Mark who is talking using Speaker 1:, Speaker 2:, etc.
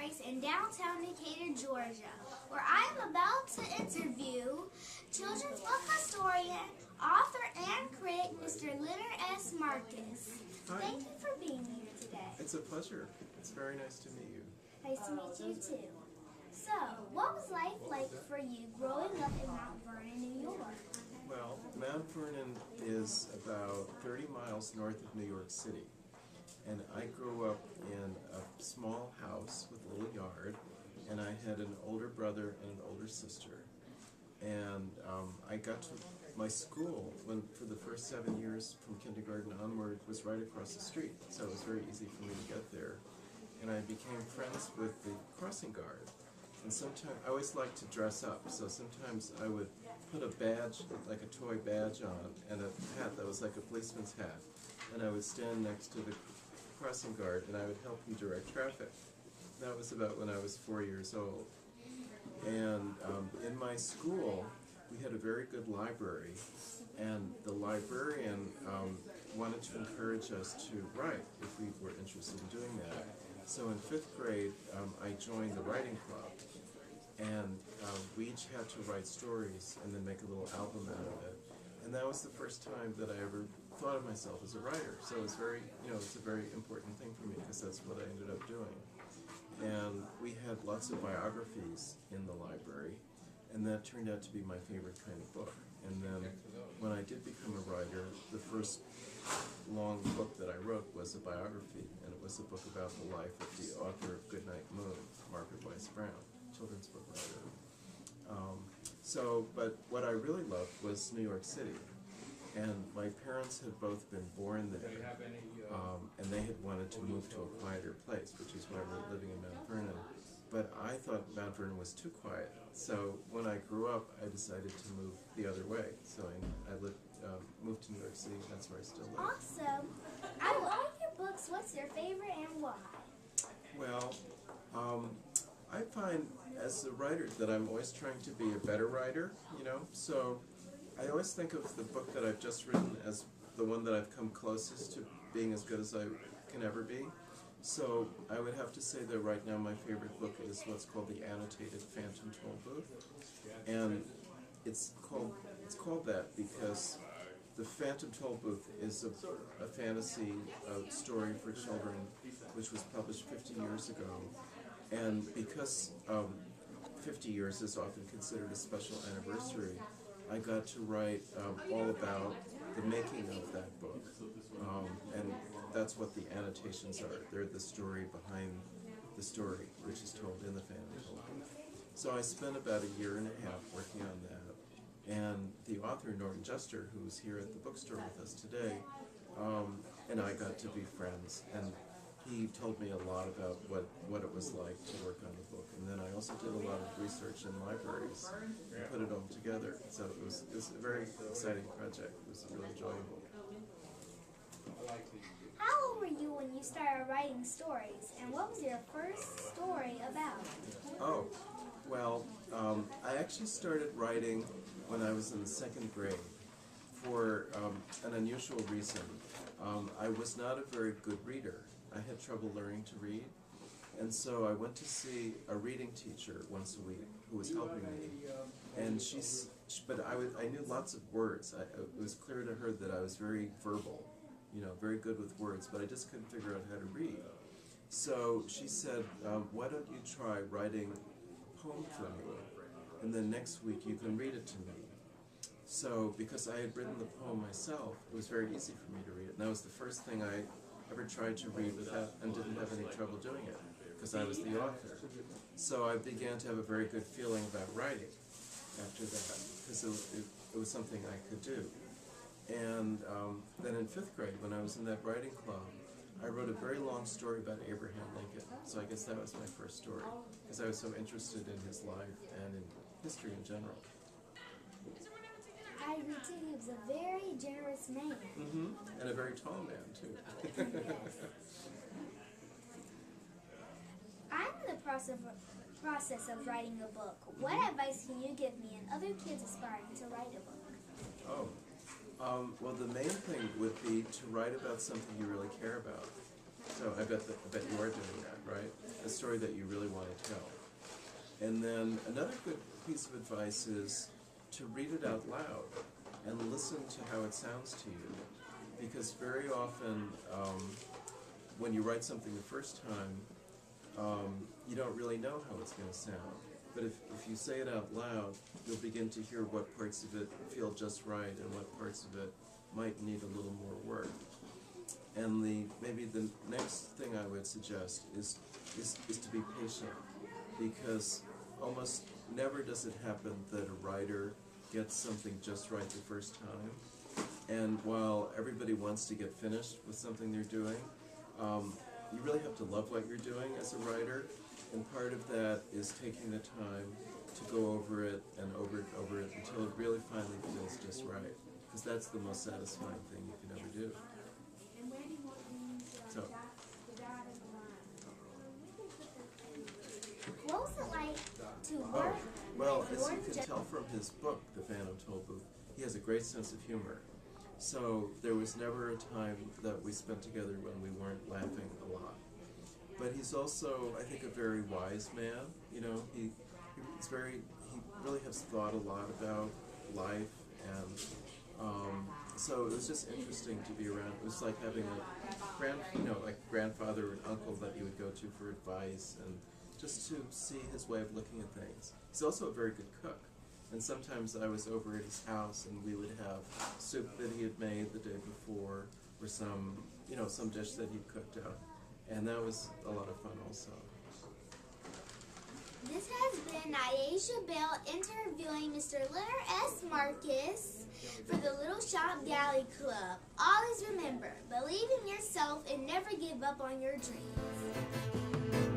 Speaker 1: Barracks in downtown Decatur, Georgia, where I am about to interview children's book historian, author, and critic, Mr. Leonard S. Marcus.
Speaker 2: Hi.
Speaker 1: Thank you for being here today.
Speaker 2: It's a pleasure. It's very nice to meet you.
Speaker 1: Nice to meet you too. So, what was life like for you growing up in Mount Vernon, New York?
Speaker 2: Well, Mount Vernon is about 30 miles north of New York City. And I grew up in a small house with a little yard, and I had an older brother and an older sister. And I got to my school for the first 7 years from kindergarten onward was right across the street, so it was very easy for me to get there. And I became friends with the crossing guard. And sometimes I always liked to dress up, so sometimes I would put a badge, like a toy badge on, and a hat that was like a policeman's hat. And I would stand next to the crossing guard, and I would help him direct traffic. That was about when I was 4 years old. And in my school, we had a very good library, and the librarian wanted to encourage us to write if we were interested in doing that. So in 5th grade, I joined the writing club, and we each had to write stories and then make a little album out of it. And that was the first time that I ever thought of myself as a writer. So it was very, it's a very important thing for me because that's what I ended up doing. And we had lots of biographies in the library, and that turned out to be my favorite kind of book. And then when I did become a writer, the first long book that I wrote was a biography, and it was a book about the life of the author of Goodnight Moon, Margaret Wise Brown, children's book writer. But what I really loved was New York City. And my parents had both been born there, and they had wanted to move to a quieter place, which is why we're living in Mount Vernon. But I thought Mount Vernon was too quiet. So when I grew up, I decided to move the other way. So I moved to New York City, and that's where I still live.
Speaker 1: Awesome. Out of all your books, what's your favorite and why?
Speaker 2: Well, I find as a writer that I'm always trying to be a better writer, so I always think of the book that I've just written as the one that I've come closest to being as good as I can ever be. So I would have to say that right now my favorite book is what's called the Annotated Phantom Tollbooth. And it's called that because the Phantom Tollbooth is a fantasy story for children which was published 50 years ago. And because 50 years is often considered a special anniversary, I got to write all about the making of that book. And that's what the annotations are. They're the story behind the story, which is told in the Phantom Tollbooth. So I spent about a year and a half working on that. And the author, Norton Juster, who's here at the bookstore with us today, and I got to be friends. And he told me a lot about what it was like to work on the book. And then I also did a lot of research in libraries and put it all together. So it was a very exciting project. It was really enjoyable.
Speaker 1: How old were you when you started writing stories, and what was your first story about?
Speaker 2: Oh, well, I actually started writing when I was in the 2nd grade for an unusual reason. I was not a very good reader. I had trouble learning to read, and so I went to see a reading teacher once a week who was helping me. And but I knew lots of words. It was clear to her that I was very verbal, very good with words, but I just couldn't figure out how to read. So she said, why don't you try writing a poem for me, and then next week you can read it to me. So because I had written the poem myself, it was very easy for me to read it. And that was the first thing I ever tried to read without, and didn't have any trouble doing it, because I was the author. So I began to have a very good feeling about writing after that, because it was something I could do. And then in 5th grade, when I was in that writing club, I wrote a very long story about Abraham Lincoln. So I guess that was my first story, because I was so interested in his life and in history in general.
Speaker 1: I agree too. He was a very generous man.
Speaker 2: Mm-hmm. And a very tall man, too.
Speaker 1: I'm in the process of writing a book. What advice can you give me and other kids aspiring to write a book?
Speaker 2: Well, the main thing would be to write about something you really care about. So I bet you are doing that, right? A story that you really want to tell. And then another good piece of advice is to read it out loud and listen to how it sounds to you. Because very often, when you write something the first time, you don't really know how it's going to sound. But if you say it out loud, you'll begin to hear what parts of it feel just right and what parts of it might need a little more work. And maybe the next thing I would suggest is to be patient, because almost never does it happen that a writer gets something just right the first time. And while everybody wants to get finished with something they're doing, you really have to love what you're doing as a writer, and part of that is taking the time to go over it and over it until it really finally feels just right, because that's the most satisfying thing you can ever do. So,
Speaker 1: What was it like to work?
Speaker 2: Well, as you can tell from his book, The Phantom Tollbooth, he has a great sense of humor. So there was never a time that we spent together when we weren't laughing a lot. But he's also, I think, a very wise man. You know, he really has thought a lot about life, and so it was just interesting to be around. It was like having a grandfather or an uncle that you would go to for advice, and just to see his way of looking at things. He's also a very good cook. And sometimes I was over at his house and we would have soup that he had made the day before, or some dish that he'd cooked out. And that was a lot of fun also.
Speaker 1: This has been Ny'Asia Bell interviewing Mr. Leonard S. Marcus for the Little Shop Galley Club. Always remember, believe in yourself and never give up on your dreams.